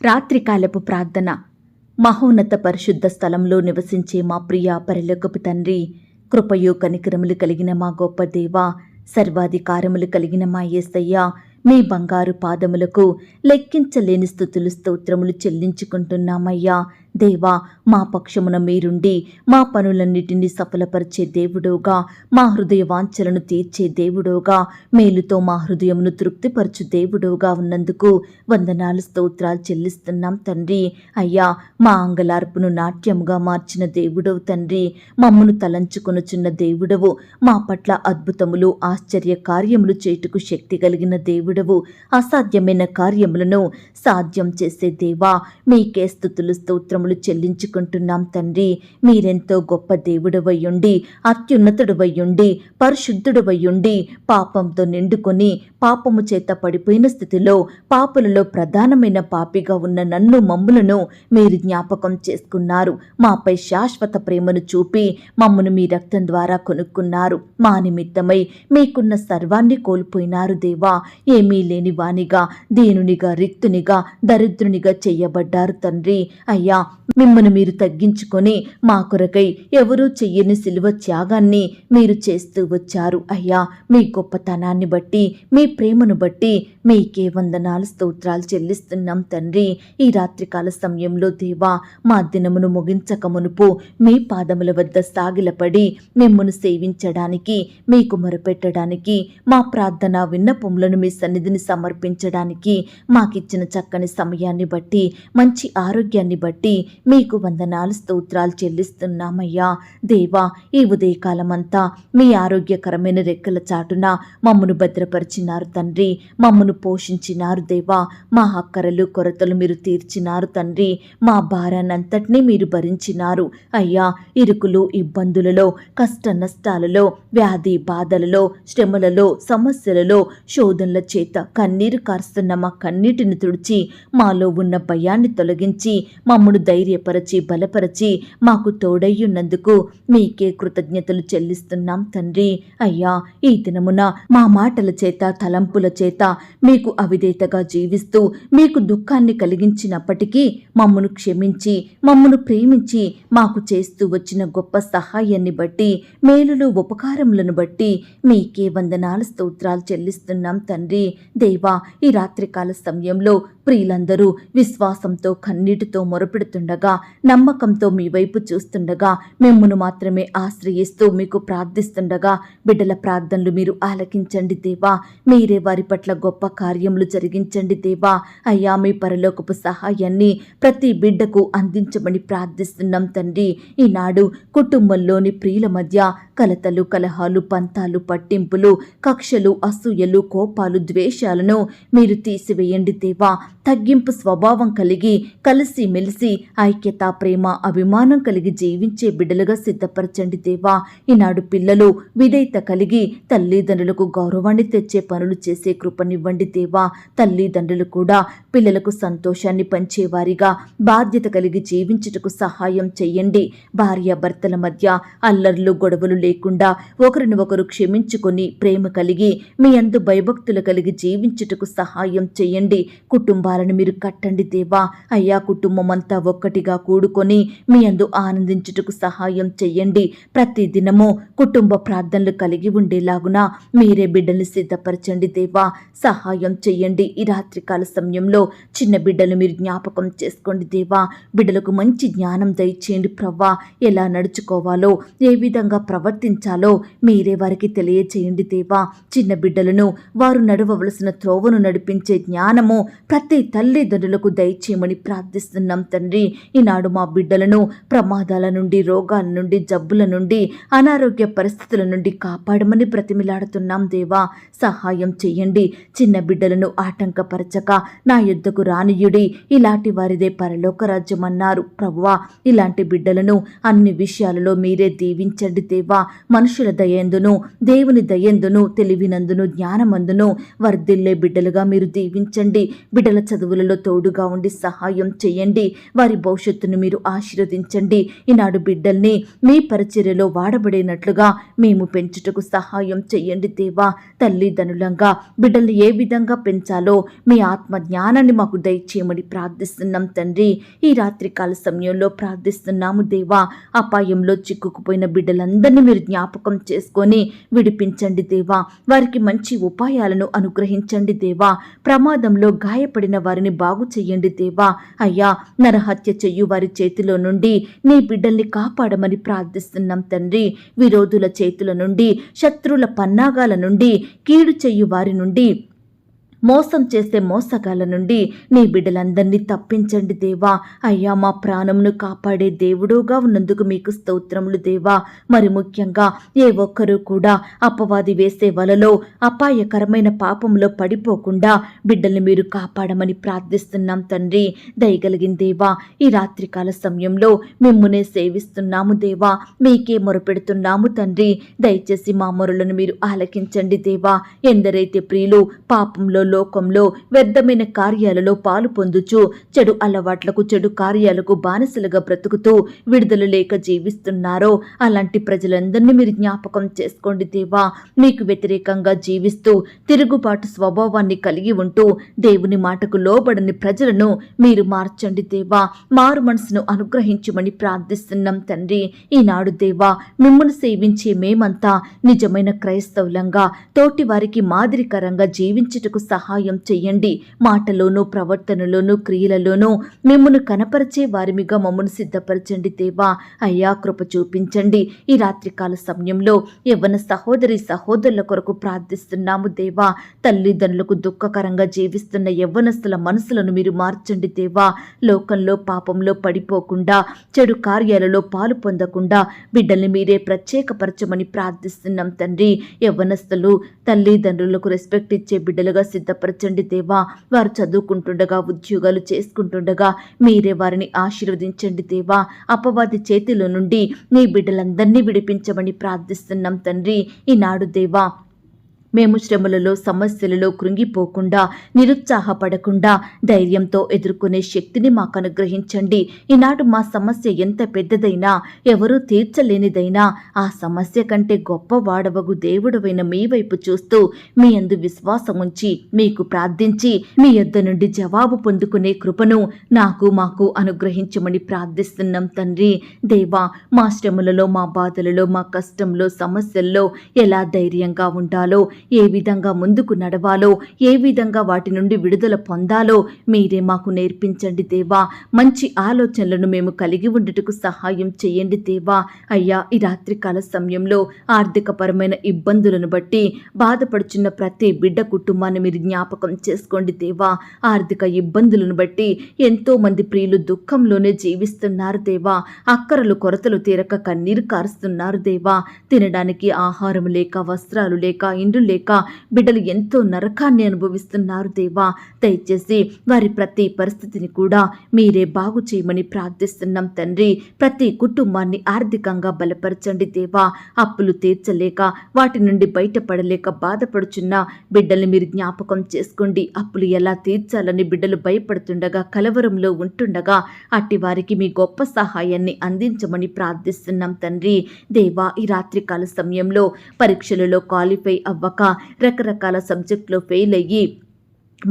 రాత్రికాలపు ప్రార్థన. మహోన్నత పరిశుద్ధ స్థలంలో నివసించే మా ప్రియ పరలోకపు తండ్రి, కృపయు కనికరములు కలిగిన మా గొప్ప దేవా, సర్వాధికారములు కలిగిన మా యేసయ్య, మీ బంగారు పాదములకు లెక్కించలేని స్తుతులు స్తోత్రములు చెల్లించుకుంటున్నామయ్యా. దేవా, మా పక్షమున మీరుండి మా పనులన్నిటినీ సఫలపరిచే దేవుడోగా, మా హృదయ వాంఛలను తీర్చే దేవుడోగా, మేలుతో మా హృదయమును తృప్తిపరచు దేవుడోగా ఉన్నందుకు వందనాలు స్తోత్రాలు చెల్లిస్తున్నాం తండ్రి. అయ్యా, మా అంగలార్పును నాట్యముగా మార్చిన దేవుడవు తండ్రి, మమ్మను తలంచుకొనుచున్న దేవుడవు, మా పట్ల అద్భుతములు ఆశ్చర్య కార్యములు చేయుటకు శక్తి కలిగిన దేవుడవు, అసాధ్యమైన కార్యములను సాధ్యం చేసే దేవా, మీకే స్తుతులు స్తోత్రములు చెల్లించుకుంటున్నాం తండ్రి. మీరెంతో గొప్ప దేవుడవయ్యుండి, అత్యున్నతుడవయ్యుండి, పరిశుద్ధుడవయ్యుండి, పాపంతో నిండుకొని పాపము చేత పడిపోయిన స్థితిలో పాపులలో ప్రధానమైన పాపిగా ఉన్న నన్ను మమ్ములను మీరు జ్ఞాపకం చేసుకున్నారు. మాపై శాశ్వత ప్రేమను చూపి మమ్మను మీ రక్తం ద్వారా కొనుక్కున్నారు. మా నిమిత్తమై మీకున్న సర్వాన్ని కోల్పోయినారు దేవా. ఏమీ లేని వానిగా, దీనునిగా, రిక్తునిగా, దరిద్రునిగా చెయ్యబడ్డారు తండ్రి. అయ్యా, మిమ్మను మీరు తగ్గించుకొని మా కొరకై ఎవరూ చెయ్యని సిలువ త్యాగాన్ని మీరు చేస్తూ వచ్చారు. అయ్యా, మీ గొప్పతనాన్ని బట్టి, మీ ప్రేమను బట్టి మీకే వందనాలు స్తోత్రాలు చెల్లిస్తున్నాం తండ్రి. ఈ రాత్రికాల సమయంలో దేవా, మా దినమును ముగించక మునుపు మీ పాదముల వద్ద సాగిలపడి మిమ్మను సేవించడానికి, మీకు మొరపెట్టడానికి, మా ప్రార్థన విన్నపములను మీ సన్నిధిని సమర్పించడానికి మాకిచ్చిన చక్కని సమయాన్ని బట్టి, మంచి ఆరోగ్యాన్ని బట్టి మీకు వందనాలు స్తోత్రాలు చెల్లిస్తున్నామయ్యా. దేవా, ఈ ఉదయకాలమంతా మీ ఆరోగ్యకరమైన రెక్కల చాటున మమ్మను భద్రపరిచినారు తండ్రి. మమ్మను పోషించినారు దేవా. మా అక్కరలు కొరతలు మీరు తీర్చినారు తండ్రి. మా భారాన్నంతటినీ మీరు భరించినారు. అయ్యా, ఇరుకులు ఇబ్బందులలో, కష్ట నష్టాలలో, వ్యాధి బాధలలో, శ్రమలలో, సమస్యలలో, శోధనల చేత కన్నీరు కారుస్తున్న మా కన్నీటిని తుడిచి మాలో ఉన్న భయాన్ని తొలగించి మమ్మను ధైర్యపరచి బలపరచి మాకు తోడయ్యున్నందుకు మీకే కృతజ్ఞతలు చెల్లిస్తున్నాం తండ్రి. అయ్యా, ఈ దినమున మా మాటల చేత, తలంపుల చేత మీకు అవిధేయతగా జీవిస్తూ మీకు దుఃఖాన్ని కలిగించినప్పటికీ మమ్మను క్షమించి, మమ్మను ప్రేమించి మాకు చేస్తూ వచ్చిన గొప్ప సహాయాన్ని బట్టి, మేలులు ఉపకారములను బట్టి మీకే వందనాలు స్తోత్రాలు చెల్లిస్తున్నాం తండ్రి. దేవా, ఈ రాత్రికాల సమయంలో ప్రియులందరూ విశ్వాసంతో కన్నీటితో మొరపెడుతుండగా, నమ్మకంతో మీ వైపు చూస్తుండగా, మిమ్మును మాత్రమే ఆశ్రయిస్తూ మీకు ప్రార్థిస్తుండగా బిడ్డల ప్రార్థనలు మీరు ఆలకించండి దేవా. మీరే వారి పట్ల గొప్ప కార్యములు జరిగించండి దేవా. అయ్యా, మీ పరలోకపు సహాయాన్ని ప్రతి బిడ్డకు అందించమని ప్రార్థిస్తున్నాం తండ్రి. ఈనాడు కుటుంబంలోని ప్రియుల మధ్య కలతలు, కలహాలు, పంతాలు, పట్టింపులు, కక్షలు, అసూయలు, కోపాలు, ద్వేషాలను మీరు తీసివేయండి దేవా. తగ్గింపు స్వభావం కలిగి కలిసి మెలిసి ఐక్యత, ప్రేమ, అభిమానం కలిగి జీవించే బిడ్డలుగా సిద్ధపరచండి దేవా. ఈనాడు పిల్లలు విధేయత కలిగి తల్లిదండ్రులకు గౌరవాన్ని తెచ్చే పనులు చేసే కృపనివ్వండి దేవా. తల్లిదండ్రులు కూడా పిల్లలకు సంతోషాన్ని పంచేవారిగా బాధ్యత కలిగి జీవించుటకు సహాయం చెయ్యండి. భార్య భర్తల మధ్య అల్లర్లు, గొడవలు లేకుండా ఒకరిని ఒకరు క్షమించుకొని ప్రేమ కలిగి మీ యందు భయభక్తులు కలిగి జీవించుటకు సహాయం చెయ్యండి. కుటుంబాలను మీరు కట్టండి దేవా. అయ్యా, కుటుంబం అంతా ఒక్కటిగా కూడుకొని మీ యందు ఆనందించుటకు సహాయం చెయ్యండి. ప్రతి దినము కుటుంబ ప్రార్థనలు కలిగి ఉండేలాగున మీరే బిడ్డల్ని సిద్ధపరచండి దేవా. సహాయం చెయ్యండి. ఈ రాత్రికాల సమయంలో చిన్న బిడ్డలు మీరు జ్ఞాపకం చేసుకోండి దేవా. బిడ్డలకు మంచి జ్ఞానం దయచేయండి ప్రవ్వా. ఎలా నడుచుకోవాలో, ఏ విధంగా ప్రవర్తించాలో మీరే వారికి తెలియచేయండి దేవా. చిన్న బిడ్డలను వారు నడవవలసిన త్రోవను నడిపించే జ్ఞానము ప్రతి తల్లిదండ్రులకు దయచేయమని ప్రార్థిస్తున్నాం తండ్రి. ఈనాడు మా బిడ్డలను ప్రమాదాల నుండి, రోగాల నుండి, జబ్బుల నుండి, అనారోగ్య పరిస్థితుల నుండి కాపాడమని బ్రతిమిలాడుతున్నాం దేవా. సహాయం చెయ్యండి. చిన్న బిడ్డలను ఆటంకపరచక నా యుద్ధకు రానియుడి, ఇలాంటి వారిదే పరలోక రాజ్యం అన్నారు ప్రభువా. ఇలాంటి బిడ్డలను అన్ని విషయాలలో మీరే దీవించండి దేవా. మనుషుల దయందును, దేవుని దయందును, తెలివినందును, జ్ఞానమందును వర్ధిల్లే బిడ్డలుగా మీరు దీవించండి. బిడ్డల చదువులలో తోడుగా ఉండి సహాయం చేయండి. వారి భవిష్యత్తును మీరు ఆశీర్వదించండి. ఈనాడు బిడ్డల్ని మీ పరిచర్యలో వాడబడినట్లుగా మేము పెంచుటకు సహాయం చేయండి దేవా. తల్లిదండ్రులంగా బిడ్డల్ని ఏ విధంగా పెంచాలో మీ ఆత్మ జ్ఞానాన్ని మాకు దయచేయమని ప్రార్థిస్తున్నాం తండ్రి. ఈ రాత్రికాల సమయంలో ప్రార్థిస్తున్నాము దేవా. అపాయంలో చిక్కుకుపోయిన బిడ్డలందరినీ మీరు జ్ఞాపకం చేసుకొని విడిపించండి దేవా. వారికి మంచి ఉపాయాలను అనుగ్రహించండి దేవా. ప్రమాదంలో గాయపడిన వారిని బాగు చెయ్యండి దేవా. అయ్యా, నరహత్య చెయ్యు వారి చేతిలో నుండి నీ బిడ్డల్ని కాపాడమని ప్రార్థిస్తున్నాం తండ్రి. విరోధుల చేతుల నుండి, శత్రువుల పన్నాగాల నుండి, కీడు చెయ్యు వారి నుండి, మోసం చేసే మోసగాల నుండి నీ బిడ్డలందరినీ తప్పించండి దేవా. అయ్యా, మా ప్రాణమును కాపాడే దేవుడుగా ఉన్నందుకు మీకు స్తోత్రములు దేవా. మరి ముఖ్యంగా ఏ ఒక్కరూ కూడా అపవాది వేసే వలలో అపాయకరమైన పాపంలో పడిపోకుండా బిడ్డల్ని మీరు కాపాడమని ప్రార్థిస్తున్నాం తండ్రి. దయగలిగిన దేవా, ఈ రాత్రికాల సమయంలో మిమ్మునే సేవిస్తున్నాము దేవా. మీకే మొరపెడుతున్నాము తండ్రి. దయచేసి మా మొరలను మీరు ఆలకించండి దేవా. ఎందరైతే ప్రియులు పాపంలో, లోకంలో వ్యర్థమైన కార్యాలలో పాలు పొందుచు చెడు అలవాట్లకు, చెడు కార్యాలకు బానిసలుగా బ్రతుకుతూ విడుదల లేక జీవిస్తున్నారో అలాంటి ప్రజలందరినీ మీరు జ్ఞాపకం చేసుకోండి దేవా. మీకు వ్యతిరేకంగా జీవిస్తూ తిరుగుబాటు స్వభావాన్ని కలిగి ఉంటూ దేవుని మాటకు లోబడని ప్రజలను మీరు మార్చండి దేవా. మారు మనసును అనుగ్రహించమని ప్రార్థిస్తున్నాం తండ్రి. ఈనాడు దేవా, మిమ్మల్ని సేవించే మేమంతా నిజమైన క్రైస్తవులంగా తోటి వారికి మాదిరికరంగా జీవించుటకు సహాయం చెయ్యండి. మాటలోనూ, ప్రవర్తనలోనూ, క్రియలలోనూ మిమ్మల్ని కనపరిచే వారిమిగా మమ్మల్ని సిద్ధపరచండి దేవా. అయ్యా, కృప చూపించండి. ఈ రాత్రికాల సమయంలో యవ్వన సహోదరి సహోదరుల కొరకు ప్రార్థిస్తున్నాము దేవా. తల్లిదండ్రులకు దుఃఖకరంగా జీవిస్తున్న యవ్వనస్తుల మనసులను మీరు మార్చండి దేవా. లోకంలో పాపంలో పడిపోకుండా, చెడు కార్యాలలో పాలు పొందకుండా బిడ్డల్ని మీరే ప్రత్యేకపరచమని ప్రార్థిస్తున్నాం తండ్రి. యవ్వనస్తులు తల్లిదండ్రులకు రెస్పెక్ట్ ఇచ్చే బిడ్డలుగా సిద్ధపరచండి దేవా. వారు చదువుకుంటుండగా, ఉద్యోగాలు చేసుకుంటుండగా మీరే వారిని ఆశీర్వదించండి దేవా. అపవాది చేతిలో నుండి నీ బిడ్డలందరినీ విడిపించమని ప్రార్థిస్తున్నాం తండ్రి. ఈనాడు దేవా, మేము శ్రమలలో, సమస్యలలో కృంగిపోకుండా, నిరుత్సాహపడకుండా ధైర్యంతో ఎదుర్కొనే శక్తిని మాకు అనుగ్రహించండి. ఈనాడు మా సమస్య ఎంత పెద్దదైనా, ఎవరూ తీర్చలేనిదైనా ఆ సమస్య కంటే గొప్పవాడవగు దేవుడవైన మీ వైపు చూస్తూ మీ యందు విశ్వాసం ఉంచి మీకు ప్రార్థించి మీ యొద్ద నుండి జవాబు పొందుకునే కృపను మాకు అనుగ్రహించమని ప్రార్థిస్తున్నాం తండ్రి. దేవా, మా శ్రమలలో, మా బాధలలో, మా కష్టంలో, సమస్యల్లో ఎలా ధైర్యంగా ఉండాలో, ఏ విధంగా ముందుకు నడవాలో, ఏ విధంగా వాటి నుండి విడుదల పొందాలో మీరే మాకు నేర్పించండి దేవా. మంచి ఆలోచనలను మేము కలిగి ఉండుటకు సహాయం చేయండి దేవా. అయ్యా, ఈ రాత్రికాల సమయంలో ఆర్థికపరమైన ఇబ్బందులను బట్టి బాధపడుచున్న ప్రతి బిడ్డ కుటుంబాన్ని మీరు జ్ఞాపకం చేసుకోండి దేవా. ఆర్థిక ఇబ్బందులను బట్టి ఎంతో మంది ప్రియులు దుఃఖంలోనే జీవిస్తున్నారు దేవా. అక్కరలు, కొరతలు తీరక కన్నీరు కారుస్తున్నారు దేవా. తినడానికి ఆహారం లేక, వస్త్రాలు లేక, ఇండ్లు లేక బిడ్డలు ఎంతో నరకాన్ని అనుభవిస్తున్నారు దేవా. దయచేసి వారి ప్రతి పరిస్థితిని కూడా మీరే బాగు చేయమని ప్రార్థిస్తున్నాం తండ్రి. ప్రతి కుటుంబాన్ని ఆర్థికంగా బలపరచండి దేవా. అప్పులు తీర్చలేక, వాటి నుండి బయటపడలేక బాధపడుచున్న బిడ్డల్ని మీరు జ్ఞాపకం చేసుకోండి. అప్పులు ఎలా తీర్చాలని బిడ్డలు భయపడుతుండగా, కలవరంలో ఉంటుండగా అట్టి వారికి మీ గొప్ప సహాయాన్ని అందించమని ప్రార్థిస్తున్నాం తండ్రి. దేవా, ఈ రాత్రికాల సమయంలో పరీక్షలలో క్వాలిఫై అవ్వక, రకరకాల సబ్జెక్టులో ఫెయిల్ అయ్యి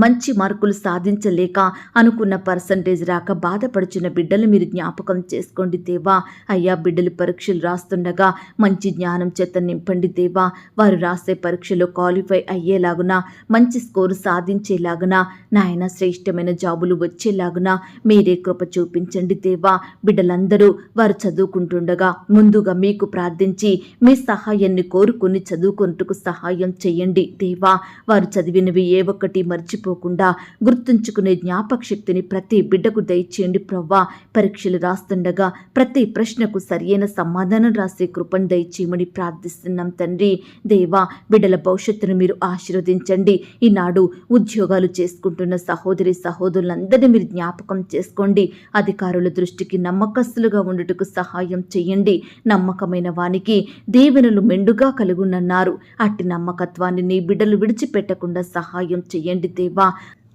మంచి మార్కులు సాధించలేక, అనుకున్న పర్సంటేజ్ రాక బాధపడుచున్న బిడ్డలు మీరు జ్ఞాపకం చేసుకోండి దేవా. అయ్యా, బిడ్డలు పరీక్షలు రాస్తుండగా మంచి జ్ఞానం చేత నింపండి దేవా. వారు రాసే పరీక్షలో క్వాలిఫై అయ్యేలాగున, మంచి స్కోరు సాధించేలాగున, నాయన శ్రేష్టమైన జాబులు వచ్చేలాగున మీరే కృప చూపించండి దేవా. బిడ్డలందరూ వారు చదువుకుంటుండగా ముందుగా మీకు ప్రార్థించి మీ సహాయాన్ని కోరుకుని చదువుకుంటూ సహాయం చేయండి దేవా. వారు చదివినవి ఏ ఒక్కటి మర్చిపోకుండా గుర్తుంచుకునే జ్ఞాపక శక్తిని ప్రతి బిడ్డకు దయచేయండి ప్రవ్వా. పరీక్షలు రాస్తుండగా ప్రతి ప్రశ్నకు సరియైన సమాధానం రాసే కృపను దయచేయమని ప్రార్థిస్తున్నాం తండ్రి. దేవా, బిడ్డల భవిష్యత్తును మీరు ఆశీర్వదించండి. ఈనాడు ఉద్యోగాలు చేసుకుంటున్న సహోదరి సహోదరులందరినీ మీరు జ్ఞాపకం చేసుకోండి. అధికారుల దృష్టికి నమ్మకస్తులుగా ఉండుటకు సహాయం చేయండి. నమ్మకమైన వానికి దీవెనలు మెండుగా కలుగునన్నారు. అట్టి నమ్మకత్వాన్ని నీ బిడ్డలు విడిచిపెట్టకుండా సహాయం చేయండి దేవా.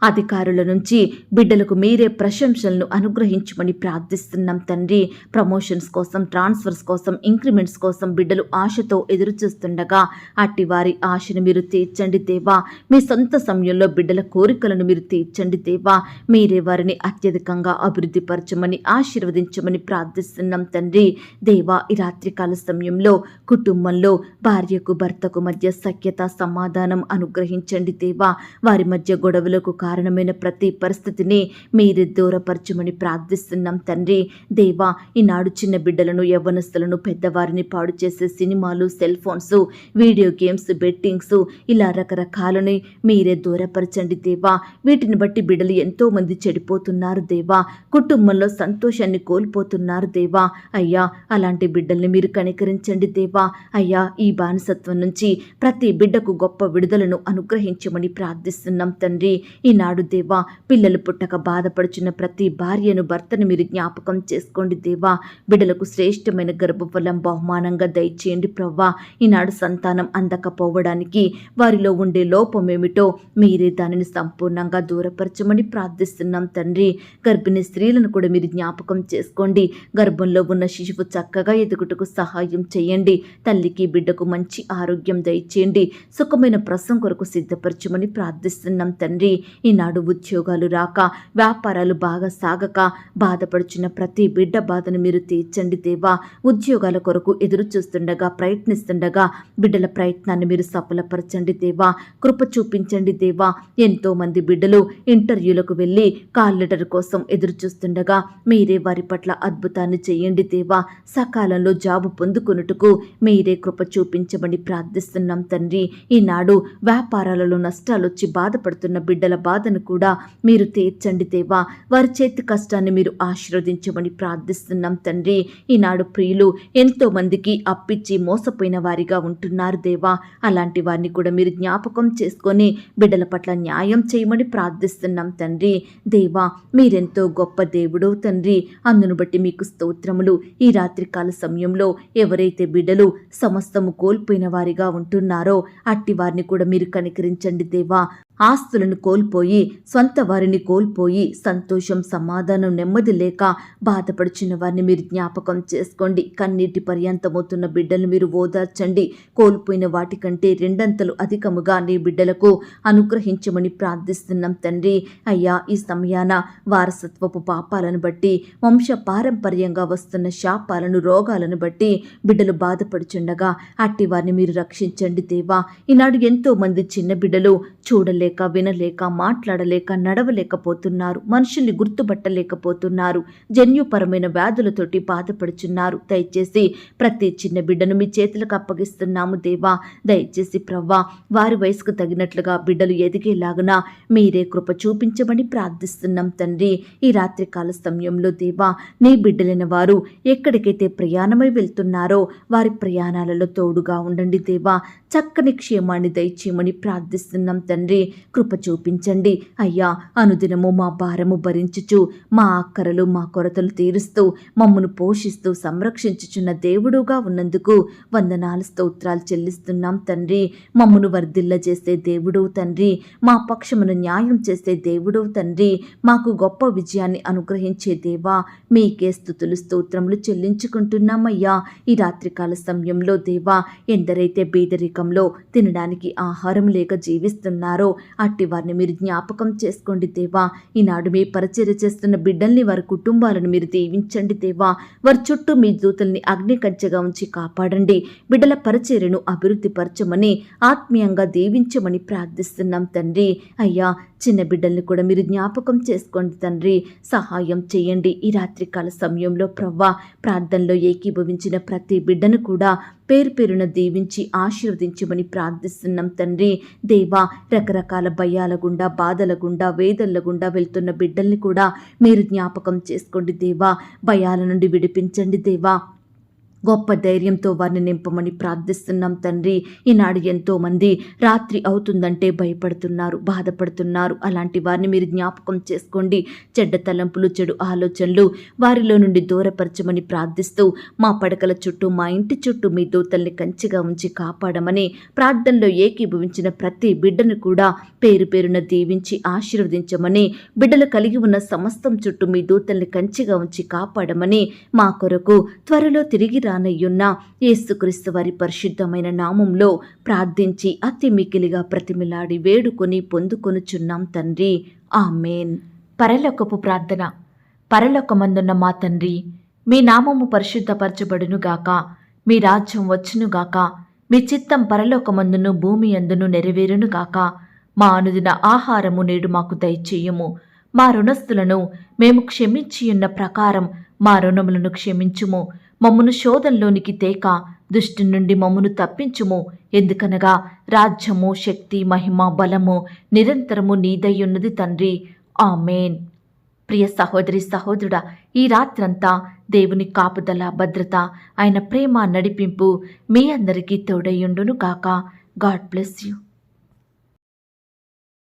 అధికారుల నుంచి బిడ్డలకు మీరే ప్రశంసలను అనుగ్రహించమని ప్రార్థిస్తున్నాం తండ్రి. ప్రమోషన్స్ కోసం, ట్రాన్స్ఫర్స్ కోసం, ఇంక్రిమెంట్స్ కోసం బిడ్డలు ఆశతో ఎదురు చూస్తుండగా అట్టి వారి ఆశను మీరు తీర్చండి దేవా. మీ సొంత సమయంలో బిడ్డల కోరికలను మీరు తీర్చండి దేవా. మీరే వారిని అత్యధికంగా అభివృద్ధి పరచమని, ఆశీర్వదించమని ప్రార్థిస్తున్నాం తండ్రి. దేవా, ఈ రాత్రికాల సమయంలో కుటుంబంలో భార్యకు భర్తకు మధ్య సఖ్యత, సమాధానం అనుగ్రహించండి దేవా. వారి మధ్య గొడవలకు కారణమైన ప్రతి పరిస్థితిని మీరే దూరపరచమని ప్రార్థిస్తున్నాం తండ్రి. దేవా, ఈనాడు చిన్న బిడ్డలను, యవ్వనస్తులను, పెద్దవారిని పాడు చేసే సినిమాలు, cell phones, video games, bettings, ఇలా రకరకాలని మీరే దూరపరచండి దేవా. వీటిని బట్టి బిడ్డలు ఎంతో మంది చెడిపోతున్నారు దేవా. కుటుంబంలో సంతోషాన్ని కోల్పోతున్నారు దేవా. అయ్యా, అలాంటి బిడ్డల్ని మీరు కనికరించండి దేవా. అయ్యా, ఈ బానిసత్వం నుంచి ప్రతి బిడ్డకు గొప్ప విడుదలను అనుగ్రహించమని ప్రార్థిస్తున్నాం తండ్రి. ఈనాడు దేవా, పిల్లలు పుట్టక బాధపడుచున్న ప్రతి భార్యను, భర్తను మీరు జ్ఞాపకం చేసుకోండి దేవా. బిడ్డలకు శ్రేష్టమైన గర్భఫలం బహుమానంగా దయచేయండి ప్రవ్వా. ఈనాడు సంతానం అందకపోవడానికి వారిలో ఉండే లోపమేమిటో మీరే దానిని సంపూర్ణంగా దూరపరచమని ప్రార్థిస్తున్నాం తండ్రి. గర్భిణీ స్త్రీలను కూడా మీరు జ్ఞాపకం చేసుకోండి. గర్భంలో ఉన్న శిశువు చక్కగా ఎదుగుటకు సహాయం చేయండి. తల్లికి బిడ్డకు మంచి ఆరోగ్యం దయచేయండి. సుఖమైన ప్రసవం కొరకు సిద్ధపరచమని ప్రార్థిస్తున్నాం తండ్రి. ఈనాడు ఉద్యోగాలు రాక, వ్యాపారాలు బాగా సాగక బాధపడుచున్న ప్రతి బిడ్డ బాధను మీరు తీర్చండి దేవా. ఉద్యోగాల కొరకు ఎదురు చూస్తుండగా, ప్రయత్నిస్తుండగా బిడ్డల ప్రయత్నాన్ని మీరు సఫలపరచండి దేవా. కృప చూపించండి దేవా. ఎంతో మంది బిడ్డలు ఇంటర్వ్యూలకు వెళ్ళి కాల్ లెటర్ కోసం ఎదురు చూస్తుండగా మీరే వారి పట్ల అద్భుతాన్ని చేయండి దేవా. సకాలంలో జాబు పొందుకొనుటకు మీరే కృప చూపించమని ప్రార్థిస్తున్నాం తండ్రి. ఈనాడు వ్యాపారాలలో నష్టాలు వచ్చి బాధపడుతున్న బిడ్డల బాధను కూడా మీరు తీర్చండి దేవా. వారి చేతి కష్టాన్ని మీరు ఆశీర్వదించమని ప్రార్థిస్తున్నాం తండ్రి. ఈనాడు ప్రియులు ఎంతో మందికి అప్పిచ్చి మోసపోయిన వారిగా ఉంటున్నారు దేవా. అలాంటి వారిని కూడా మీరు జ్ఞాపకం చేసుకొని బిడ్డల పట్ల న్యాయం చేయమని ప్రార్థిస్తున్నాం తండ్రి. దేవా, మీరెంతో గొప్ప దేవుడు తండ్రి. అందును బట్టి మీకు స్తోత్రములు. ఈ రాత్రికాల సమయంలో ఎవరైతే బిడ్డలు సమస్తము కోల్పోయిన వారిగా ఉంటున్నారో అట్టి వారిని కూడా మీరు కనికరించండి దేవా. ఆస్తులను కోల్పోయి, స్వంత వారిని కోల్పోయి సంతోషం, సమాధానం, నెమ్మది లేక బాధపడుచున్న వారిని మీరు జ్ఞాపకం చేసుకోండి. కన్నీటి పర్యంతమవుతున్న బిడ్డలు మీరు ఓదార్చండి. కోల్పోయిన వాటికంటే రెండంతలు అధికముగా నీ బిడ్డలకు అనుగ్రహించమని ప్రార్థిస్తున్నాం తండ్రి. అయ్యా, ఈ సమయాన వారసత్వపు పాపాలను బట్టి, వంశ పారంపర్యంగా వస్తున్న శాపాలను, రోగాలను బట్టి బిడ్డలు బాధపడుచుండగా అట్టి వారిని మీరు రక్షించండి దేవా. ఈనాడు ఎంతో మంది చిన్న బిడ్డలు చూడలేక, వినలేక, మాట్లాడలేక, నడవలేకపోతున్నారు. మనుషుల్ని గుర్తుపట్టలేకపోతున్నారు. జన్యుపరమైన వ్యాధులతోటి బాధపడుచున్నారు. దయచేసి ప్రతి చిన్న బిడ్డను మీ చేతులకు అప్పగిస్తున్నాము దేవా. దయచేసి ప్రవ్వా, వారి వయసుకు తగినట్లుగా బిడ్డలు ఎదిగేలాగున మీరే కృప చూపించమని ప్రార్థిస్తున్నాం తండ్రి. ఈ రాత్రికాల సమయంలో దేవా, నీ బిడ్డలైన వారు ఎక్కడికైతే ప్రయాణమై వెళ్తున్నారో వారి ప్రయాణాలలో తోడుగా ఉండండి దేవా. చక్కని క్షేమాన్ని దయచేయమని ప్రార్థిస్తున్నాం తండ్రి. కృప చూపించండి అయ్యా. అనుదినము మా భారము భరించుచు, మా అక్కరలు, మా కొరతలు తీరుస్తూ, మమ్మను పోషిస్తూ, సంరక్షించుచున్న దేవుడుగా ఉన్నందుకు వందనాలు, స్తోత్రాలు చెల్లిస్తున్నాం తండ్రి. మమ్మను వర్ధిల్ల చేసే దేవుడవు తండ్రి. మా పక్షమును న్యాయం చేసే దేవుడవు తండ్రి. మాకు గొప్ప విజయాన్ని అనుగ్రహించే దేవా, మీకే స్తుతులు, స్తోత్రములు చెల్లించుకుంటున్నామయ్యా. ఈ రాత్రికాల సమయంలో దేవా, ఎందరైతే బీదరికంలో తినడానికి ఆహారం లేక జీవిస్తున్నారో అట్టి వారిని మీరు జ్ఞాపకం చేసుకోండి దేవా. ఈనాడు మీ పరిచర్య చేస్తున్న బిడ్డల్ని, వారి కుటుంబాలను మీరు దీవించండి దేవా. వారి చుట్టూ మీ దూతల్ని అగ్ని కంచెగా ఉంచి కాపాడండి. బిడ్డల పరిచర్యను అభివృద్ధి పరచమని, ఆత్మీయంగా దీవించమని ప్రార్థిస్తున్నాం తండ్రి. అయ్యా, చిన్న బిడ్డల్ని కూడా మీరు జ్ఞాపకం చేసుకోండి తండ్రి. సహాయం చేయండి. ఈ రాత్రికాల సమయంలో ప్రవ్వా, ప్రార్థనలో ఏకీభవించిన ప్రతి బిడ్డను కూడా పేరు పేరున దీవించి ఆశీర్వదించమని ప్రార్థిస్తున్నాం తండ్రి. దేవా, రకరకాల భయాల గుండా, బాధల గుండా, వేదనల గుండా వెళ్తున్న బిడ్డల్ని కూడా మీరు జ్ఞాపకం చేసుకోండి దేవా. భయాల నుండి విడిపించండి దేవా. గొప్ప ధైర్యంతో వారిని నింపమని ప్రార్థిస్తున్నాం తండ్రి. ఈనాడు ఎంతోమంది రాత్రి అవుతుందంటే భయపడుతున్నారు, బాధపడుతున్నారు. అలాంటి వారిని మీరు జ్ఞాపకం చేసుకోండి. చెడ్డ తలంపులు, చెడు ఆలోచనలు వారిలో నుండి దూరపరచమని ప్రార్థిస్తూ మా పడకల చుట్టూ, మా ఇంటి చుట్టూ మీ దూతల్ని కంచిగా ఉంచి కాపాడమని ప్రార్థనలో ఏకీభవించిన ప్రతి బిడ్డను కూడా పేరు పేరున దీవించి ఆశీర్వదించమని, బిడ్డలు కలిగి ఉన్న సమస్తం చుట్టూ మీ దూతల్ని కంచిగా ఉంచి కాపాడమని, మా కొరకు త్వరలో తిరిగి రానయ్యున్న యేసుక్రీస్తు వారి పరిశుద్ధమైన నామంలో ప్రార్థించి అతి మికిలిగా ప్రతిమిలాడి వేడుకొని పొందుకొనుచున్నాం తండ్రి. ఆమేన్. పరలోకపు ప్రార్థన. పరలోకమందున్న మా తండ్రి, మీ నామము పరిశుద్ధపరచబడునుగాక, మీ రాజ్యం వచ్చునుగాక, మీ చిత్తం పరలోకమందును భూమి అందును నెరవేరునుగాక. మా అనుదిన ఆహారము నేడు మాకు దయచేయుము. మా రుణస్థులను మేము క్షమించియున్న ప్రకారం మా రుణములను క్షమించుము. మమ్మును శోధంలోనికి తేక దుష్టు నుండి మమ్మును తప్పించుము. ఎందుకనగా రాజ్యము, శక్తి, మహిమ, బలము నిరంతరము నీదయ్యున్నది తండ్రి. ఆమేన్. ప్రియ సహోదరి సహోదరుడా, ఈ రాత్రంతా దేవుని కాపుదల, భద్రత, ఆయన ప్రేమ, నడిపింపు మీ అందరికీ తోడయ్యుండును గాక. God bless you.